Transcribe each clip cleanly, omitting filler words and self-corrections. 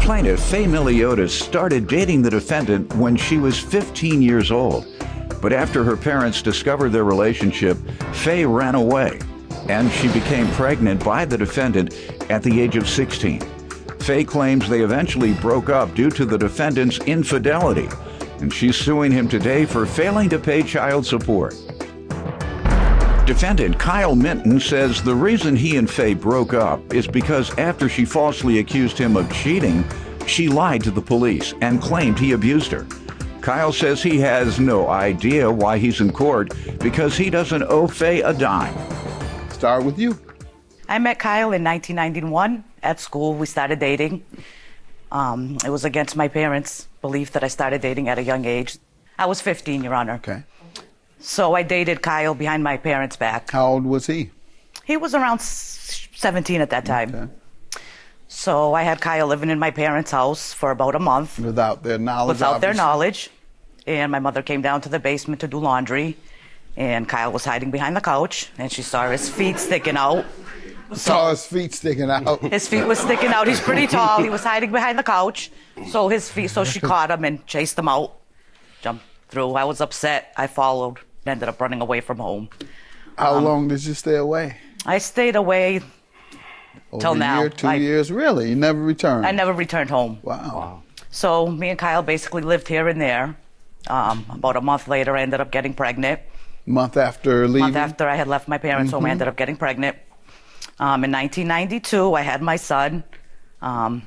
plaintiff, Faye Miliotis, started dating the defendant when she was 15 years old. But after her parents discovered their relationship, Faye ran away, and she became pregnant by the defendant at the age of 16. Faye claims they eventually broke up due to the defendant's infidelity, and she's suing him today for failing to pay child support. Defendant Kyle Minton says the reason he and Faye broke up is because after she falsely accused him of cheating, she lied to the police and claimed he abused her. Kyle says he has no idea why he's in court because he doesn't owe Faye a dime. Start with you. I met Kyle in 1991 at school. We started dating. It was against my parents' belief that I started dating at a young age. I was 15, Your Honor. Okay. So I dated Kyle behind my parents' back. How old was he? He was around 17 at that time. Okay. So I had Kyle living in my parents' house for about a month. Without their knowledge? Without their obviously. knowledge. And my mother came down to the basement to do laundry. And Kyle was hiding behind the couch. And she saw his feet sticking out. Saw his feet sticking out. His feet were sticking out. He's pretty tall. He was hiding behind the couch. So she caught him and chased him out. Jumped through. I was upset. I followed. Ended up running away from home. How long did you stay away? I stayed away till now. A year, 2 years? Really? You never returned? I never returned home. Wow. So me and Kyle basically lived here and there. About a month later, I ended up getting pregnant. Month after leaving? Month after I had left my parents' home, I ended up getting pregnant. In 1992, I had my son. And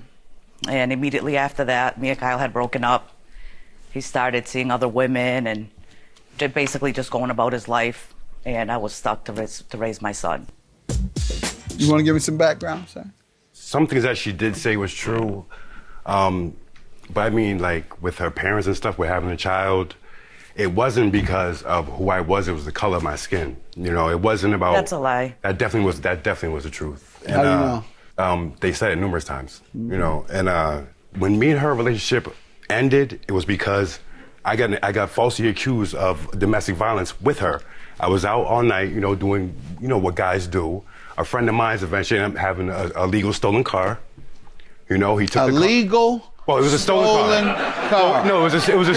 immediately after that, me and Kyle had broken up. He started seeing other women and basically just going about his life. And I was stuck to raise my son. You want to give me some background, sir? Some things that she did say was true. But I mean, like with her parents and stuff, with having a child, it wasn't because of who I was, it was the color of my skin. You know, it wasn't about... That's a lie. That definitely was the truth. And, How do you know? They said it numerous times, you know. And when me and her relationship ended, it was because I got falsely accused of domestic violence with her. I was out all night, you know, doing, you know, what guys do. A friend of mine's eventually ended up having a legal stolen car. You know, he took a legal... Well, it was a stolen car. No, it was a stolen.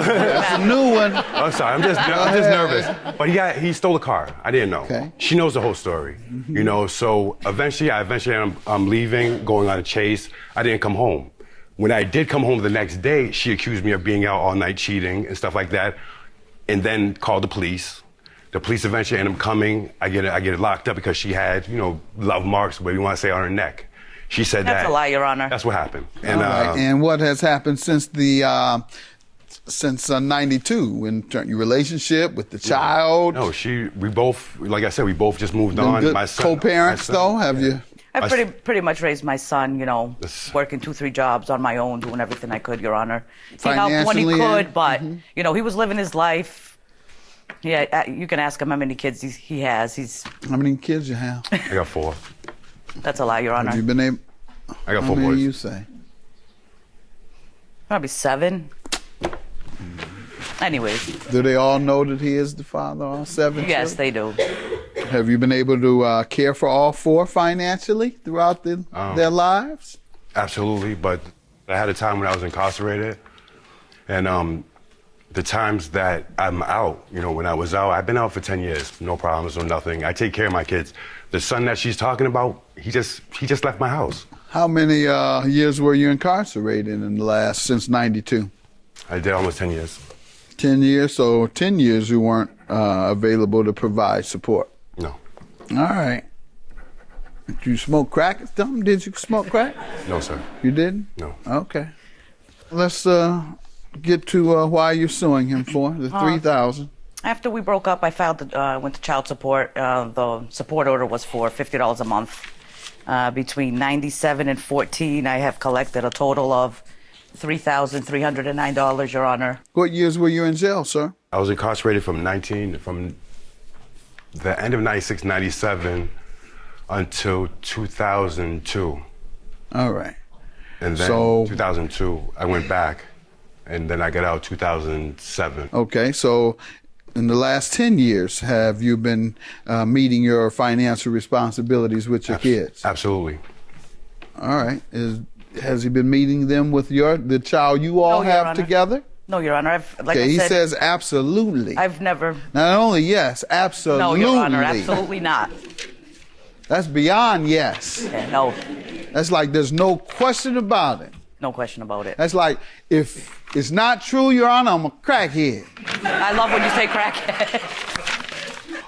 That's a new one. I'm sorry, I'm just nervous. But he stole a car. I didn't know. Okay. She knows the whole story, you know. So eventually I'm leaving, going on a chase. I didn't come home. When I did come home the next day, she accused me of being out all night cheating and stuff like that, and then called the police. The police eventually end up coming. I get it locked up because she had, you know, love marks, whatever you want to say, on her neck. She said That's a lie, Your Honor. That's what happened. And, right. And what has happened since since '92 in your relationship with the child? No, we both, like I said, we both just moved on. Good my son, co-parents, though, have you? I pretty much raised my son, you know, working 2-3 jobs on my own, doing everything I could, Your Honor. He helped when he could, but, you know, he was living his life. Yeah, you can ask him how many kids he has. How many kids you have? I got 4. That's a lie, Your Honor. Have you been able? I got 4 How many boys. you say? Probably 7. Anyways. Do they all know that he is the father, all 7? Yes, they do. Have you been able to care for all 4 financially throughout their lives? Absolutely, but I had a time when I was incarcerated, and the times that I'm out, you know, when I was out, I've been out for 10 years, no problems, no nothing. I take care of my kids. The son that she's talking about, he just left my house. How many years were you incarcerated in the last, since '92? I did almost 10 years. 10 years, so 10 years you weren't available to provide support. No. All right. Did you smoke crack or something? Did you smoke crack? No, sir. You didn't? No. Okay. Let's get to why you're suing him for the $3,000. After we broke up, I went to child support. The support order was for $50 a month. Between 97 and 14, I have collected a total of $3,309, Your Honor. What years were you in jail, sir? I was incarcerated from the end of 96, 97 until 2002. All right. And then 2002, I went back, and then I got out 2007. Okay, so in the last 10 years, have you been meeting your financial responsibilities with your kids? Absolutely. All right. Has he been meeting them with the child you all No, Your have Honor. together? No, Your Honor. Like Okay, I he said, says absolutely. I've never. Not only yes, absolutely. No, Your Honor, absolutely not. That's beyond yes. Yeah, no, That's like there's no question about it. no question about it. That's like, if it's not true, Your Honor, I'm a crackhead. I love when you say crackhead.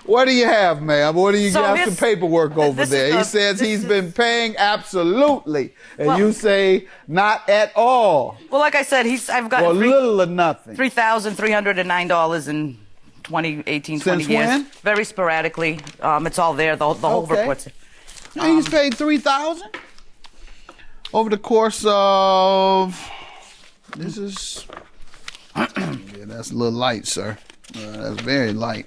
What do you have, ma'am? What do you So got this- some paperwork over this is there? He the- says this he's is- been paying absolutely, and Well- you say not at all, Well, like I said, I've or gotten little or nothing. $3,309 in 2018, 20 Since years. when? Very sporadically. It's all there. The whole Okay. report's. Now, he's paid $3,000 over the course of. This is. Yeah, that's a little light, sir. That's very light.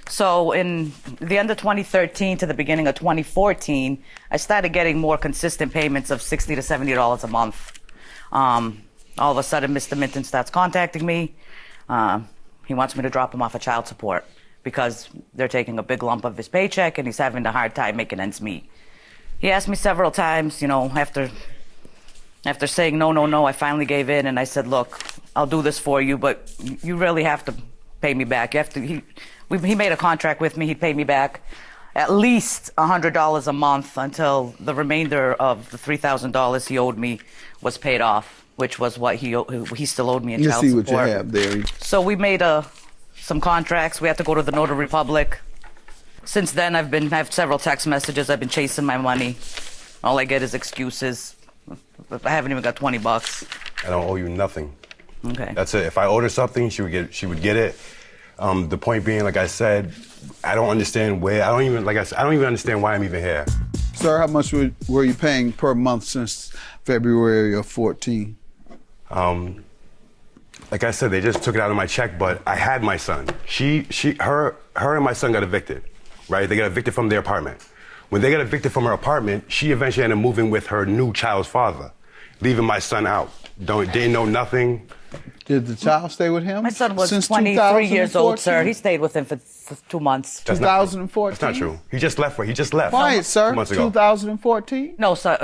So in the end of 2013 to the beginning of 2014, I started getting more consistent payments of $60 to $70 a month. All of a sudden, Mr. Minton starts contacting me. He wants me to drop him off of child support because they're taking a big lump of his paycheck and he's having a hard time making ends meet. He asked me several times, after saying no, I finally gave in and I said, look, I'll do this for you, but you really have to pay me back. You have to. He made a contract with me. He'd pay me back at least $100 a month until the remainder of the $3,000 he owed me was paid off, which was what he still owed me in You child see support. what you have there. So we made some contracts. We had to go to the Notary Public. Since then, I have several text messages. I've been chasing my money. All I get is excuses. I haven't even got $20. I don't owe you nothing. Okay. That's it. If I owed her something, she would get it. The point being, like I said, I don't understand where. I don't even understand why I'm even here. Sir, how much were you paying per month since February of 14? Like I said, they just took it out of my check, but I had my son. Her and my son got evicted, right? They got evicted from their apartment. When they got evicted from her apartment, she eventually ended up moving with her new child's father, leaving my son out. Didn't know nothing. Did the child stay with him? My son was since 23 years old, sir. 2014? He stayed with him for 2 months. That's not true. 2014? That's not true. He just left. He just left. Quiet, sir. 2 months ago. 2014? No, sir.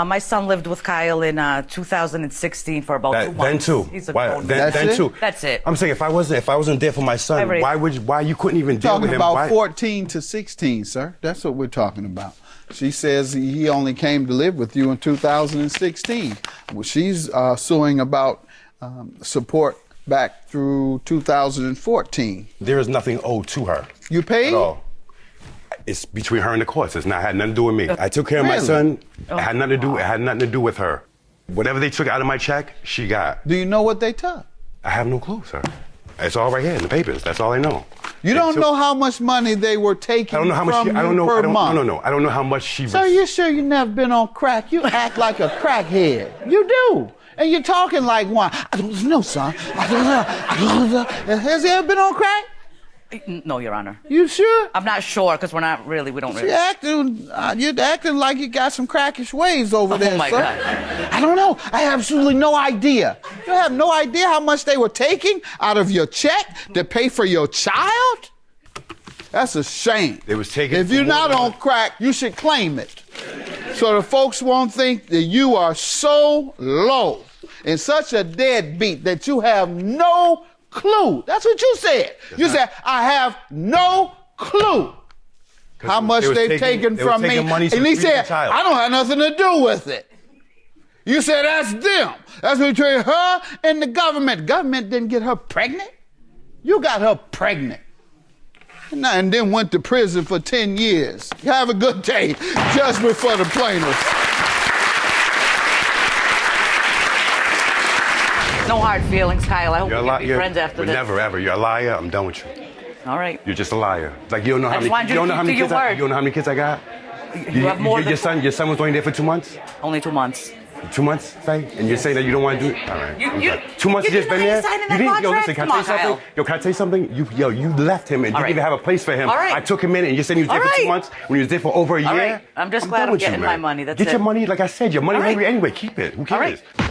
My son lived with Kyle in 2016 for about 2 months. Then too. He's a Why, grown then, That's then it? too. That's it. I'm saying if I wasn't there for my son, Every- why you couldn't even deal with Talking him? about Why? 14 to 16, sir. That's what we're talking about. She says he only came to live with you in 2016. Well, she's suing about support back through 2014. There is nothing owed to her. You paid? At all. It's between her and the courts. It's not had nothing to do with me. I took care of my Really? son. It had nothing to do. It had nothing to do with her. Whatever they took out of my check, she got. Do you know what they took? I have no clue, sir. It's all right here in the papers. That's all I know. You don't know how much money they were taking I don't know how much. from I don't you know. per I don't, month. no. I don't know how much she. Sir, you sure you never been on crack? You act like a crackhead. You do. And you're talking like one. I don't know, son. I don't know. Has he ever been on crack? No, Your Honor. You sure? I'm not sure because we don't really. You're acting like you got some crackish ways over there, my sir. God. I don't know. I have absolutely no idea. You have no idea how much they were taking out of your check to pay for your child? That's a shame. They was taking. If you're for more not than- on crack, you should claim it. So the folks won't think that you are so low and such a deadbeat that you have no clue. That's what you said. You said, I have no clue how much they've taken from me. Money And he said, I don't have nothing to do with it. You said, that's them. That's between her and the government. Government didn't get her pregnant. You got her pregnant. And then went to prison for 10 years. Have a good day. Judgment for the plaintiff. No hard feelings, Kyle. I hope You're a we can liar. be friends after this. Never ever. You're a liar. I'm done with you. All right. You're just a liar. Like you don't know I how just many. wanted You you don't to know how many keep to kids. your word. You don't know how many kids I got. You have more than Your son was only there for 2 months. only 2 months. 2 months, Faye? And you're saying that you don't want to do it? All right. You- I'm you- done. 2 months you you just didn't been know there? he signed in that Yo, contract? listen, can Come I on, tell you something? Kyle. Yo, can I tell you something? You left him and All didn't right. even have a place for him. All right. I took him in and you said he was there All for 2 right. months when he was there for over a All year. right. I'm just glad done I'm with you, getting man. my money. That's Get it. your money, like I said, you're money All right. hungry anyway. Keep it. Who All cares? right.